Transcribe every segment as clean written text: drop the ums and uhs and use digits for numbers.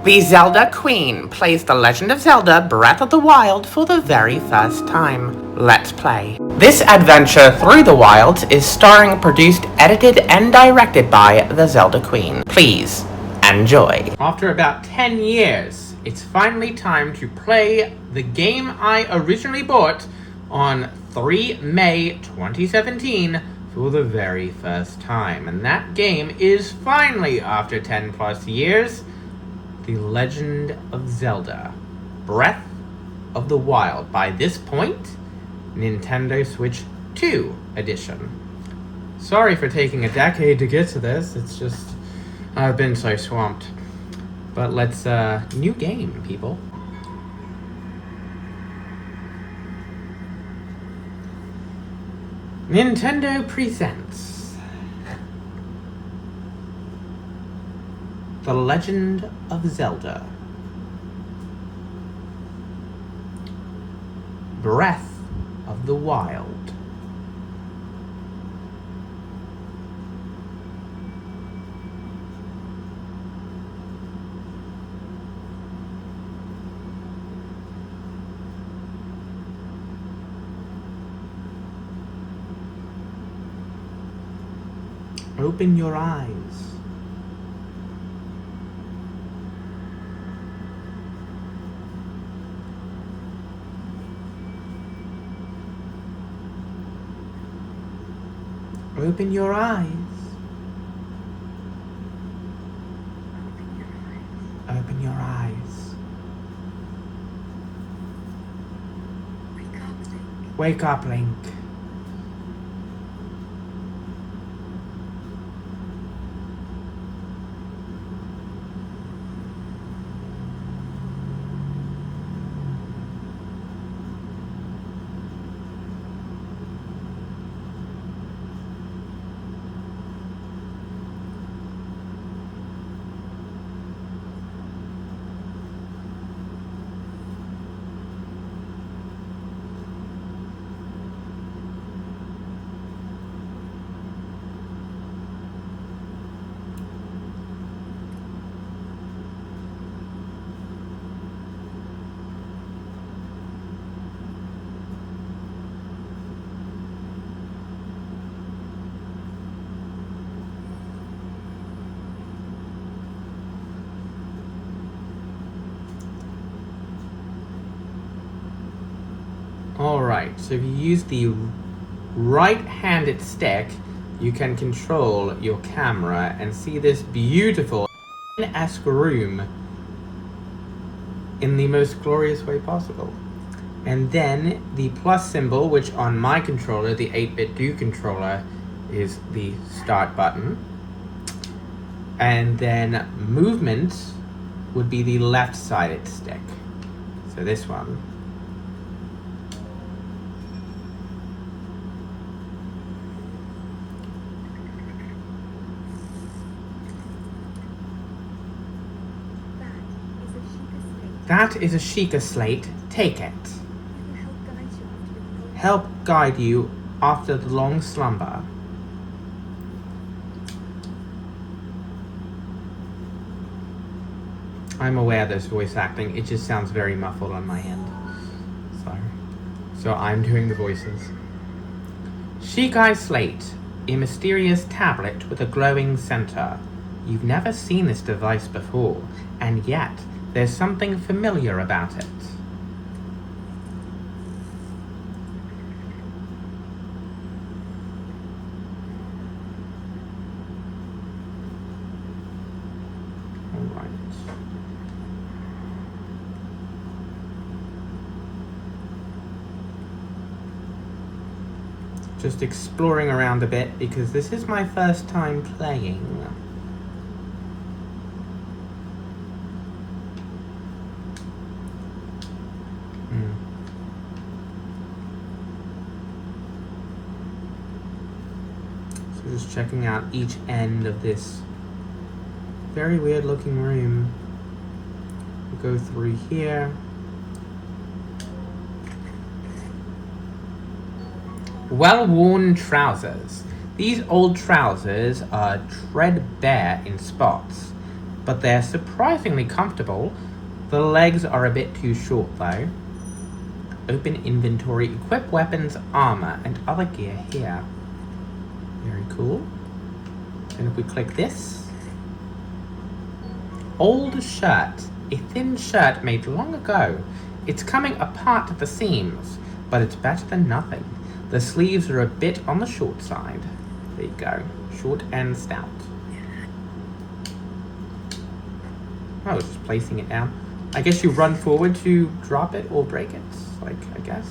The Zelda Queen plays The Legend of Zelda Breath of the Wild for the very first time. Let's play. This adventure through the wilds is starring, produced, edited, and directed by the Zelda Queen. Please, enjoy. After about 10 years, it's finally time to play the game I originally bought on 3 May 2017 for the very first time. And that game is finally, after 10 plus years, The Legend of Zelda Breath of the Wild. By this point, Nintendo Switch 2 edition. Sorry for taking a decade to get to this. It's just, I've been so swamped. But let's, new game, people. Nintendo presents The Legend of Zelda Breath of the Wild. Open your eyes. Open your eyes. Open your eyes. Wake up, Link. Alright, so if you use the right-handed stick, you can control your camera and see this beautiful esque room in the most glorious way possible. And then the plus symbol, which on my controller, the 8-bit Do controller, is the start button. And then movement would be the left-sided stick. So this one. That is a Sheikah slate. Take it. Help guide you after the long slumber. I'm aware there's voice acting. It just sounds very muffled on my end. Sorry. So I'm doing the voices. Sheikah slate. A mysterious tablet with a glowing center. You've never seen this device before, and yet there's something familiar about it. All right. Just exploring around a bit because this is my first time playing. Just checking out each end of this very weird looking room. We'll go through here. Well-worn trousers. These old trousers are threadbare in spots, but they're surprisingly comfortable. The legs are a bit too short though. Open inventory, equip weapons, armor, and other gear here. Very cool. And if we click this, old shirt, a thin shirt made long ago. It's coming apart at the seams, but it's better than nothing. The sleeves are a bit on the short side. There you go, short and stout. Oh, just placing it down. I guess you run forward to drop it or break it, like, I guess.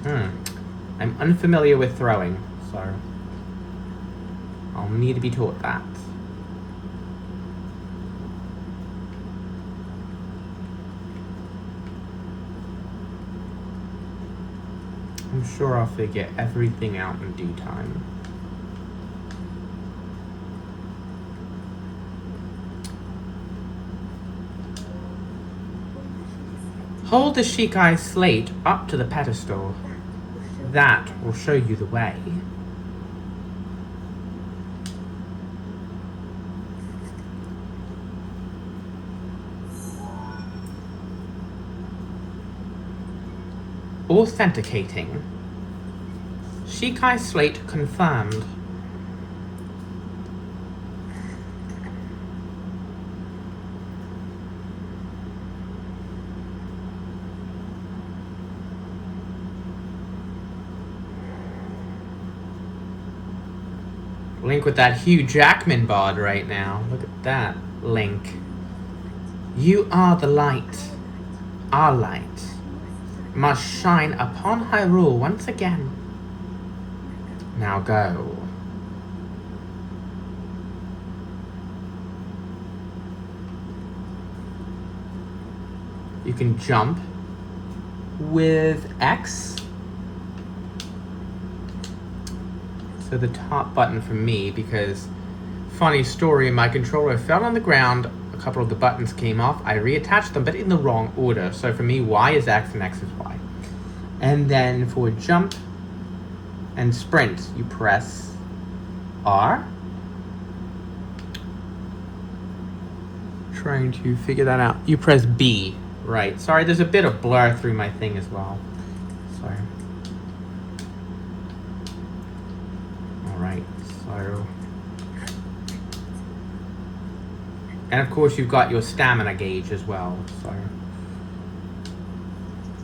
I'm unfamiliar with throwing, so I'll need to be taught that. I'm sure I'll figure everything out in due time. Hold the Shikai slate up to the pedestal. That will show you the way. Authenticating. Shikai slate confirmed. Link with that Hugh Jackman bod right now. Look at that, Link. You are the light. Our light must shine upon Hyrule once again. Now go. You can jump with X. So the top button for me, because funny story, my controller fell on the ground, a couple of the buttons came off, I reattached them, but in the wrong order. So for me, Y is X and X is Y. And then for jump and sprint, you press R. Trying to figure that out. You press B, right. Sorry, there's a bit of blur through my thing as well. Sorry. Alright, so... And of course you've got your stamina gauge as well, so...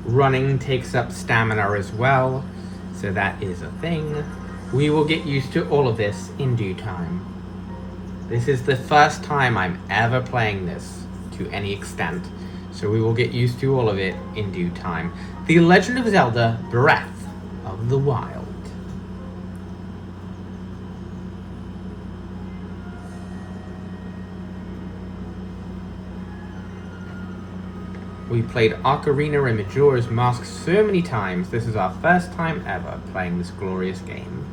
Running takes up stamina as well, so that is a thing. We will get used to all of this in due time. This is the first time I'm ever playing this to any extent, so we will get used to all of it in due time. The Legend of Zelda Breath of the Wild. We played Ocarina and Majora's Mask so many times, this is our first time ever playing this glorious game.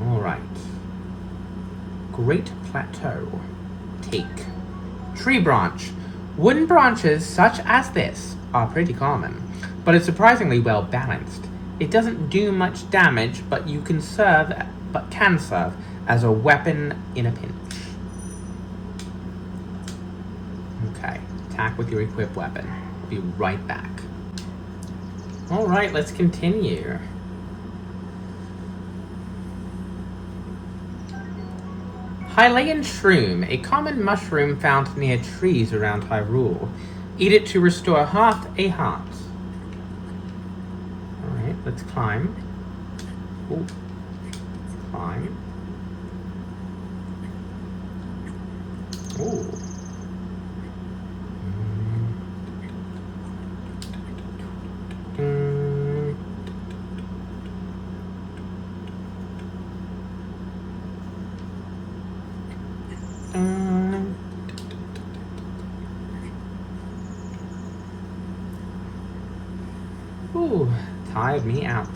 Alright. Great Plateau. Take. Tree branch. Wooden branches such as this are pretty common, but it's surprisingly well balanced. It doesn't do much damage, but can serve as a weapon in a pinch. Okay, attack with your equipped weapon. I'll be right back. Alright, let's continue. Hylian shroom, a common mushroom found near trees around Hyrule. Eat it to restore half a heart. Alright, let's climb. Ooh. Climb. Ooh. Ooh, tired me out.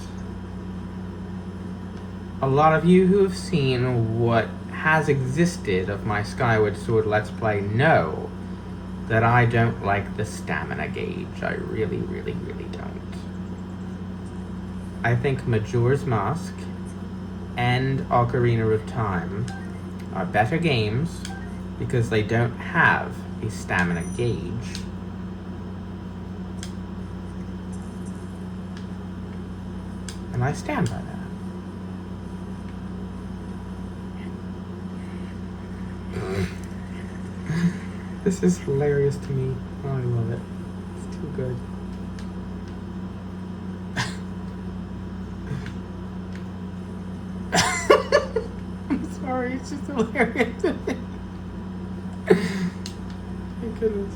A lot of you who have seen what has existed of my Skyward Sword Let's Play know that I don't like the stamina gauge. I really, really, really don't. I think Majora's Mask and Ocarina of Time are better games because they don't have a stamina gauge. And I stand by that. This is hilarious to me. Oh, I love it. It's too good. I'm sorry, it's just hilarious to me. Thank goodness.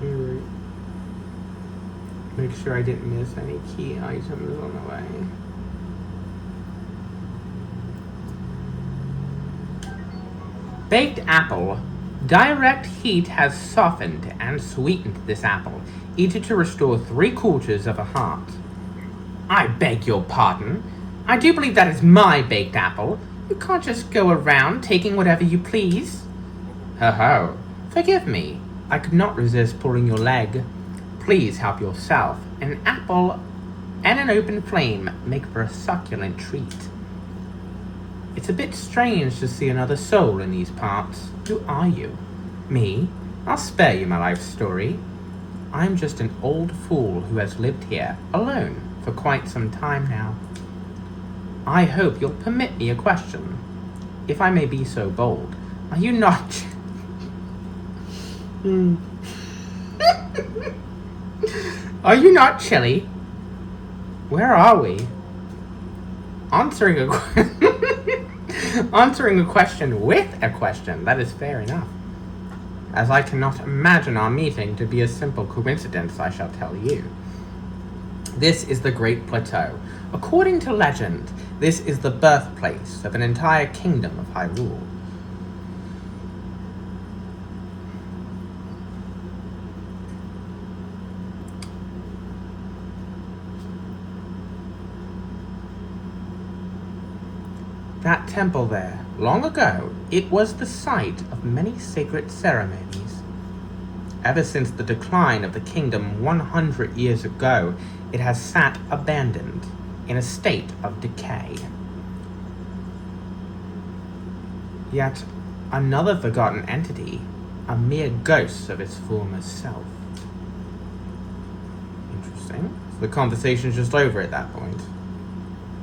Alright. Make sure I didn't miss any key items on the way. Baked apple. Direct heat has softened and sweetened this apple. Eat it to restore 3/4 of a heart. I beg your pardon. I do believe that is my baked apple. You can't just go around taking whatever you please. Ho ho. Forgive me. I could not resist pulling your leg. Please help yourself. An apple and an open flame make for a succulent treat. It's a bit strange to see another soul in these parts. Who are you? Me? I'll spare you my life story. I'm just an old fool who has lived here, alone, for quite some time now. I hope you'll permit me a question. If I may be so bold, are you not... Are you not chilly? Where are we? Answering a question with a question. That is fair enough. As I cannot imagine our meeting to be a simple coincidence, I shall tell you. This is the Great Plateau. According to legend, this is the birthplace of an entire kingdom of Hyrule. That temple there, long ago, it was the site of many sacred ceremonies. Ever since the decline of the kingdom 100 years ago, it has sat abandoned, in a state of decay. Yet, another forgotten entity, a mere ghost of its former self. Interesting. So the conversation's just over at that point.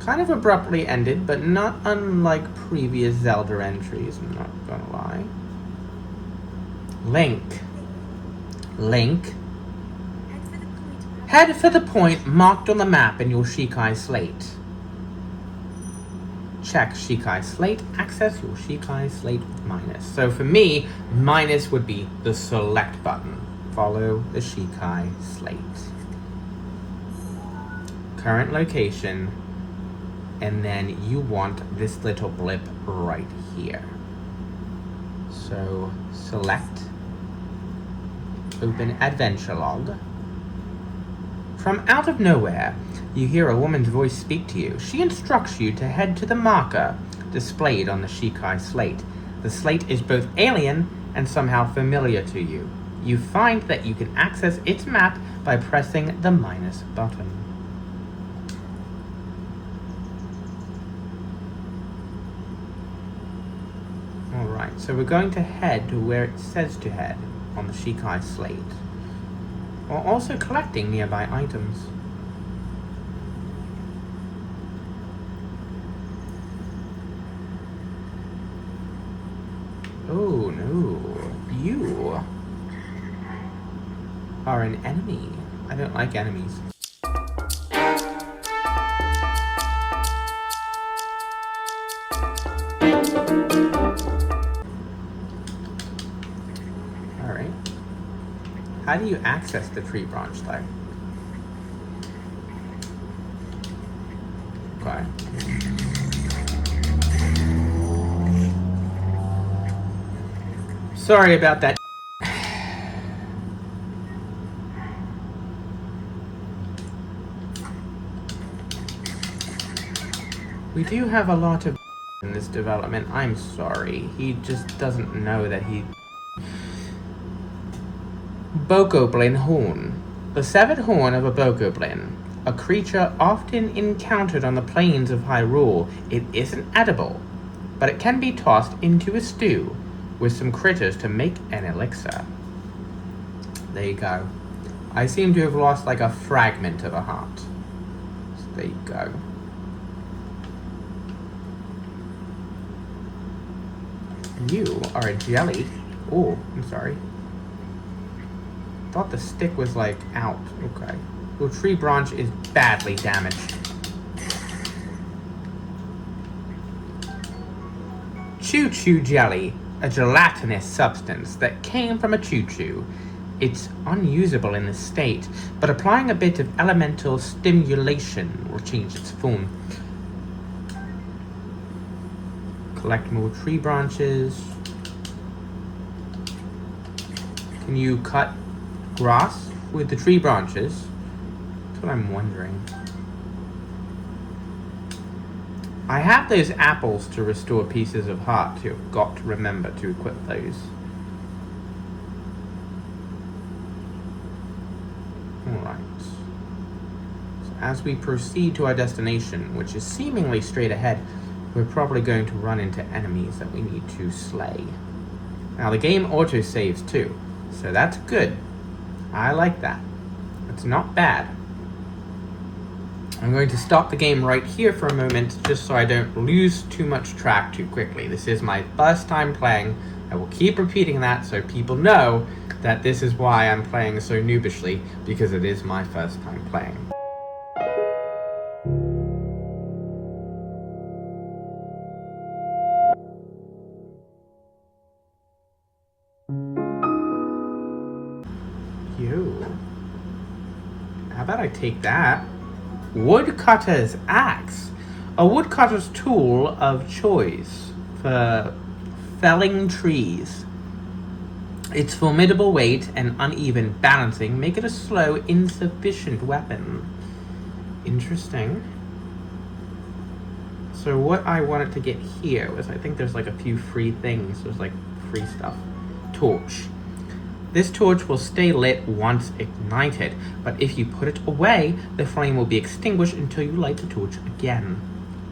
Kind of abruptly ended, but not unlike previous Zelda entries, I'm not gonna lie. Link. Head for the point marked on the map in your Shikai slate. Check Shikai slate, access your Shikai slate with minus. So for me, minus would be the select button. Follow the Shikai slate. Current location. And then you want this little blip right here. So select, open adventure log. From out of nowhere, you hear a woman's voice speak to you. She instructs you to head to the marker displayed on the Shikai slate. The slate is both alien and somehow familiar to you. You find that you can access its map by pressing the minus button. Alright, so we're going to head to where it says to head on the Shikai slate, while also collecting nearby items. Oh no, you are an enemy. I don't like enemies. Alright. How do you access the tree branch though? Okay. Sorry about that. We do have a lot of in this development. I'm sorry. He just doesn't know that he... Bokoblin horn. The severed horn of a bokoblin. a creature often encountered on the plains of Hyrule. It isn't edible, but it can be tossed into a stew with some critters to make an elixir. There you go. I seem to have lost like a fragment of a heart. So there you go. You are a jelly. Oh, I'm sorry. Thought the stick was like out. Okay. Your tree branch is badly damaged. Choo-choo jelly, a gelatinous substance that came from a choo-choo. It's unusable in this state, but applying a bit of elemental stimulation will change its form. Collect more tree branches. Can you cut grass with the tree branches? That's what I'm wondering. I have those apples to restore pieces of heart too. I've got to remember to equip those. Alright. So as we proceed to our destination, which is seemingly straight ahead, we're probably going to run into enemies that we need to slay. Now the game auto-saves too, so that's good. I like that. It's not bad. I'm going to stop the game right here for a moment, just so I don't lose too much track too quickly. This is my first time playing. I will keep repeating that so people know that this is why I'm playing so noobishly, because it is my first time playing. How about I take that? Woodcutter's axe. A woodcutter's tool of choice for felling trees. Its formidable weight and uneven balancing make it a slow, insufficient weapon. Interesting. So what I wanted to get here was, I think there's like a few free things. There's like free stuff. Torch. This torch will stay lit once ignited, but if you put it away, the flame will be extinguished until you light the torch again.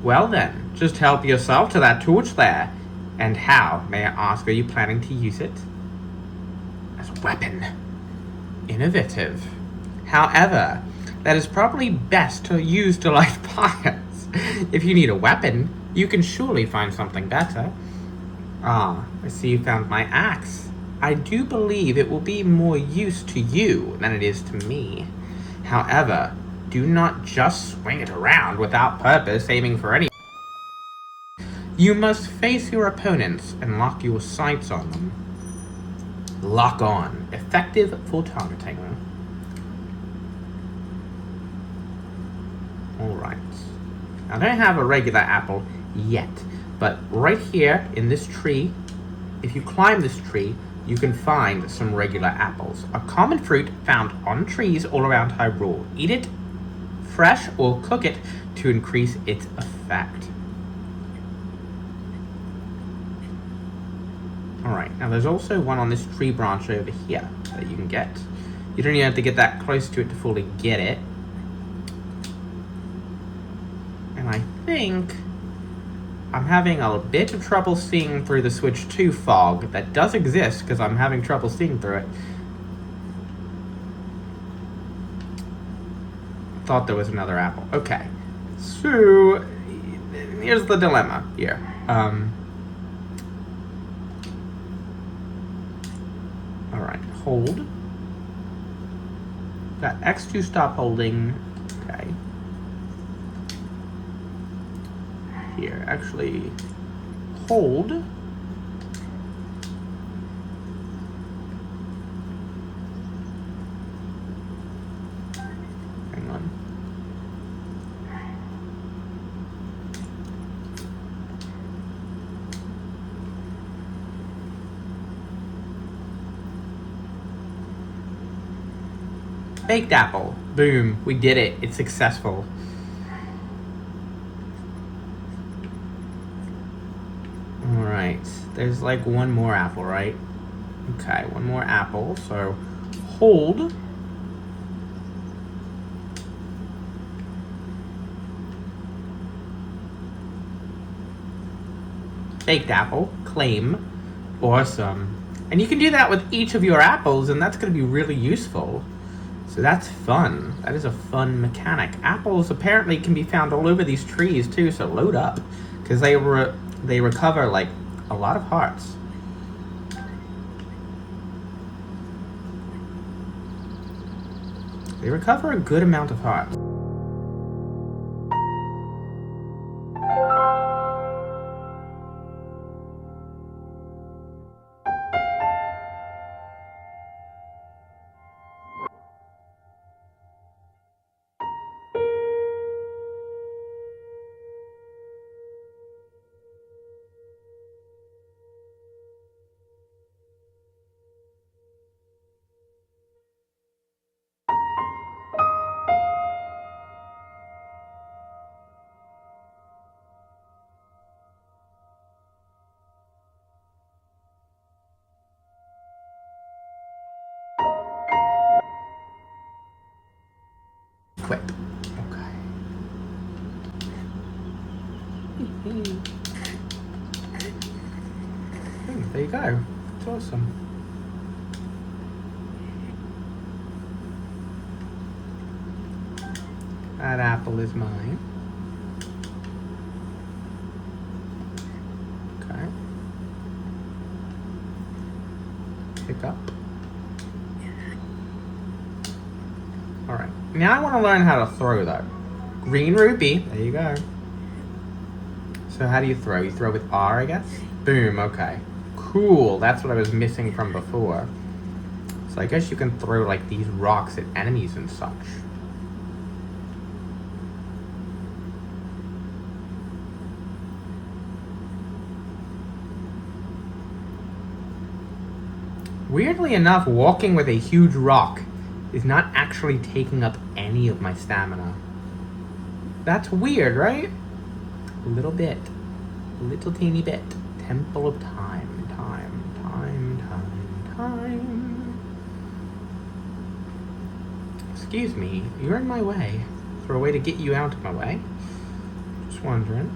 Well then, just help yourself to that torch there. And how, may I ask, are you planning to use it? As a weapon. Innovative. However, that is probably best to use to light fires. If you need a weapon, you can surely find something better. Ah, I see you found my axe. I do believe it will be more use to you than it is to me. However, do not just swing it around without purpose, aiming for any. You must face your opponents and lock your sights on them. Lock on. Effective for targeting. Alright. I don't have a regular apple yet, but right here in this tree, if you climb this tree, you can find some regular apples. A common fruit found on trees all around Hyrule. Eat it fresh or cook it to increase its effect. Alright, now there's also one on this tree branch over here that you can get. You don't even have to get that close to it to fully get it. And I think I'm having a bit of trouble seeing through the Switch 2 fog that does exist, because I'm having trouble seeing through it. Thought there was another apple. Okay. So, here's the dilemma here. Alright, hold. Got X to stop holding. Okay. Here, actually, hold. Hang on. Baked apple. Boom, we did it. It's successful. Alright, there's like one more apple, right? Okay, one more apple, so hold. faked apple. Claim. Awesome. And you can do that with each of your apples, and that's going to be really useful. So that's fun. That is a fun mechanic. Apples apparently can be found all over these trees too, so load up. Because they recover, like, a lot of hearts. They recover a good amount of hearts. Equip. Okay. There you go. It's awesome. That apple is mine. Okay. Pick up. Alright. Now I want to learn how to throw that. Green rupee. There you go. So how do you throw? You throw with R, I guess? Boom, okay. Cool, that's what I was missing from before. So I guess you can throw, like, these rocks at enemies and such. Weirdly enough, walking with a huge rock is not actually taking up any of my stamina. That's weird, right? A little bit. A little teeny bit. Temple of Time. Time. Excuse me, you're in my way. Is there a way to get you out of my way? Just wondering.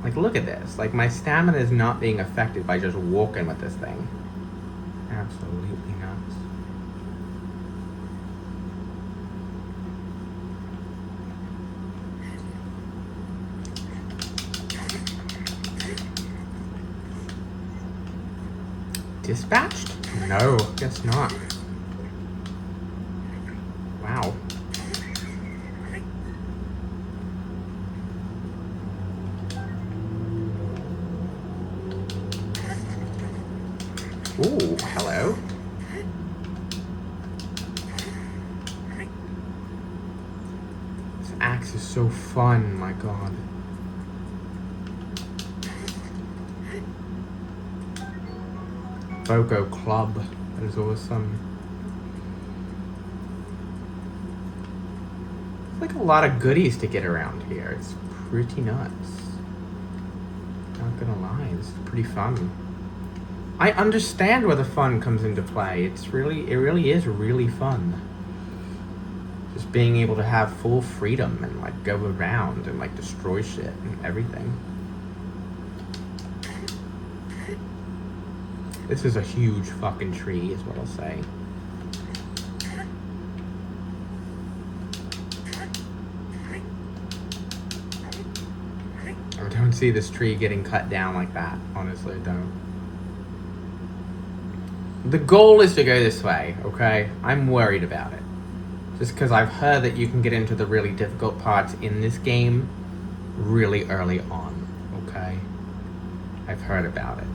Like, look at this. Like, my stamina is not being affected by just walking with this thing. Absolutely nuts. Dispatched? No, guess not. Wow. Ooh, hello. This axe is so fun, my god. Boko Club. That is awesome. It's like a lot of goodies to get around here. It's pretty nuts. Not gonna lie, it's pretty fun. I understand where the fun comes into play. It really is really fun. Just being able to have full freedom and, like, go around and, like, destroy shit and everything. This is a huge fucking tree, is what I'll say. I don't see this tree getting cut down like that. Honestly, I don't. The goal is to go this way, okay? I'm worried about it. Just because I've heard that you can get into the really difficult parts in this game really early on, okay? I've heard about it.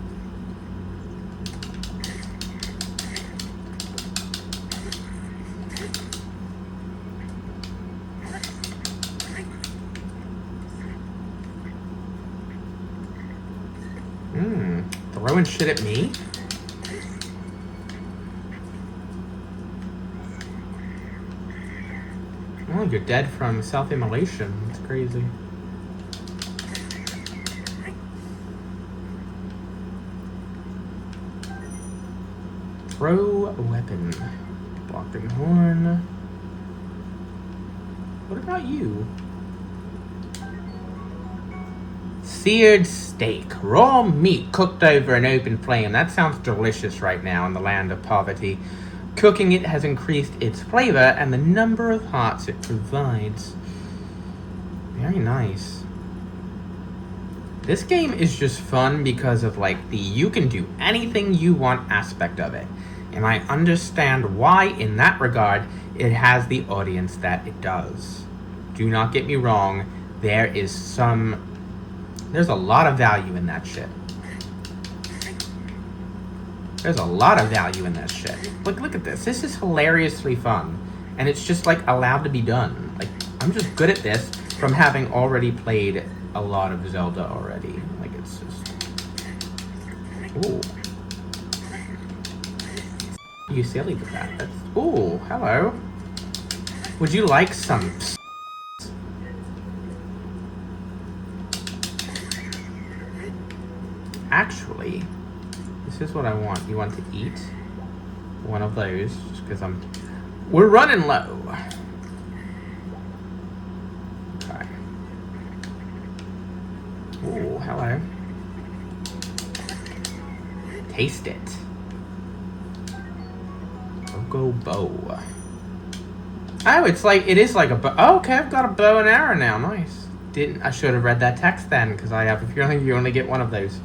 Throwing shit at me? Oh, you're dead from self-immolation. That's crazy. Throw a weapon. Blocking horn. What about you? Seared steak. Raw meat cooked over an open flame. That sounds delicious right now in the land of poverty. Cooking it has increased its flavor and the number of hearts it provides. Very nice. This game is just fun because of like the you can do anything you want aspect of it. And I understand why in that regard it has the audience that it does. Do not get me wrong, there's a lot of value in that shit. There's a lot of value in that shit. Look at this. This is hilariously fun. And it's just like allowed to be done. Like, I'm just good at this from having already played a lot of Zelda already. Like, it's just... Ooh. You silly with that. That's... Ooh, hello. Would you like some... Actually, this is what I want. You want to eat one of those, just because we're running low. Okay. Ooh, hello. Taste it. Go bow. Oh, it is like a bow. Oh, okay, I've got a bow and arrow now. Nice. I should have read that text then, because I have a feeling you only get one of those.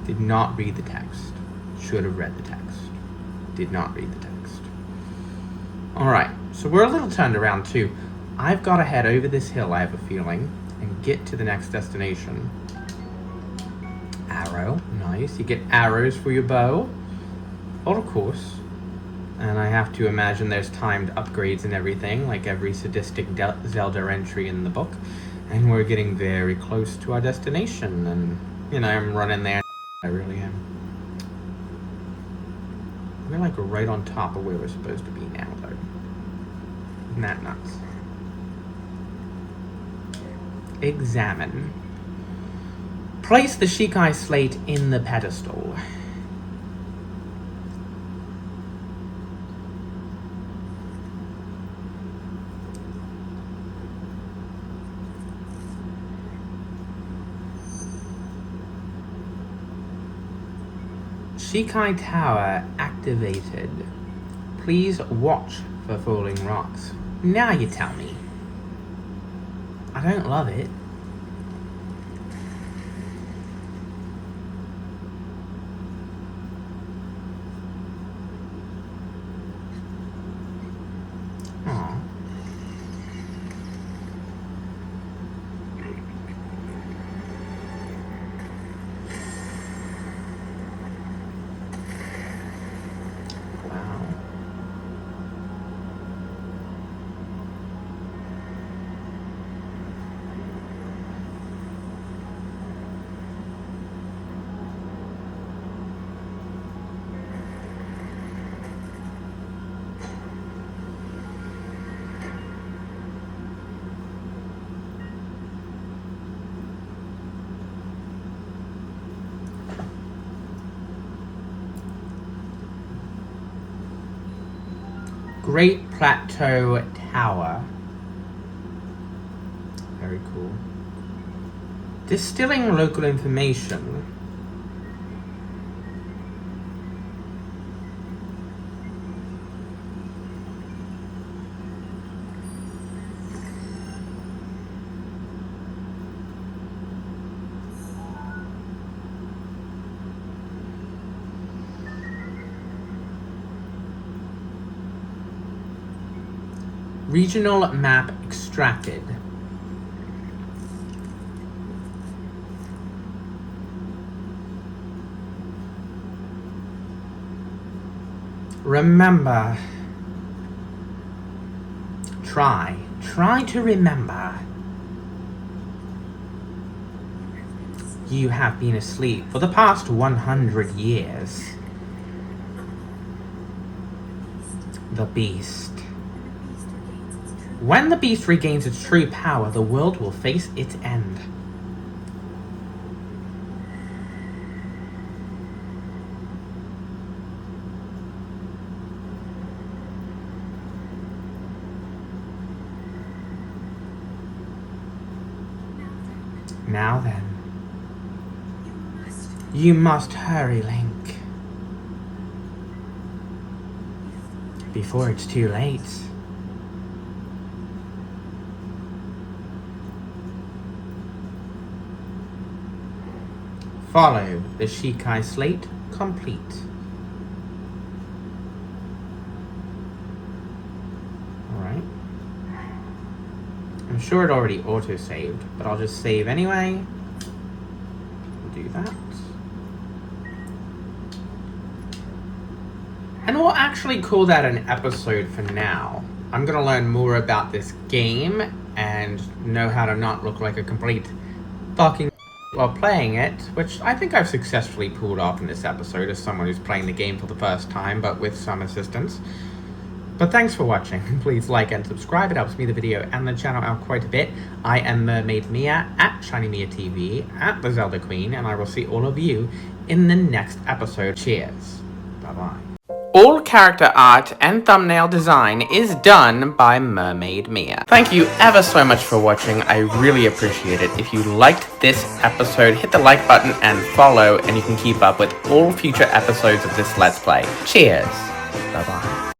Did not read the text. Should have read the text. Did not read the text. Alright, so we're a little turned around too. I've got to head over this hill, I have a feeling, and get to the next destination. Arrow, nice. You get arrows for your bow. Oh, of course. And I have to imagine there's timed upgrades and everything, like every sadistic Zelda entry in the book. And we're getting very close to our destination, and, you know, I'm running there. I really am. We're like right on top of where we're supposed to be now, though. Isn't that nuts? Examine. Place the Shikai slate in the pedestal. Shikai Tower activated. Please watch for falling rocks. Now you tell me. I don't love it. Aww. Great Plateau Tower. Very cool. Distilling local information. Regional map extracted. Remember. Try to remember. You have been asleep for the past 100 years. The beast. When the beast regains its true power, the world will face its end. Now then. You must hurry, Link. Before it's too late. Follow the Shikai slate complete. Alright. I'm sure it already auto-saved, but I'll just save anyway. We'll do that. And we'll actually call that an episode for now. I'm gonna learn more about this game and know how to not look like a complete fucking while playing it, which I think I've successfully pulled off in this episode as someone who's playing the game for the first time, but with some assistance. But thanks for watching. Please like and subscribe. It helps me, the video, and the channel out quite a bit. I am Mermaid Mia at Shiny Mia TV, at the Zelda Queen, and I will see all of you in the next episode. Cheers. Bye-bye. All character art and thumbnail design is done by Mermaid Mia. Thank you ever so much for watching. I really appreciate it. If you liked this episode, hit the like button and follow, and you can keep up with all future episodes of this Let's Play. Cheers. Bye-bye.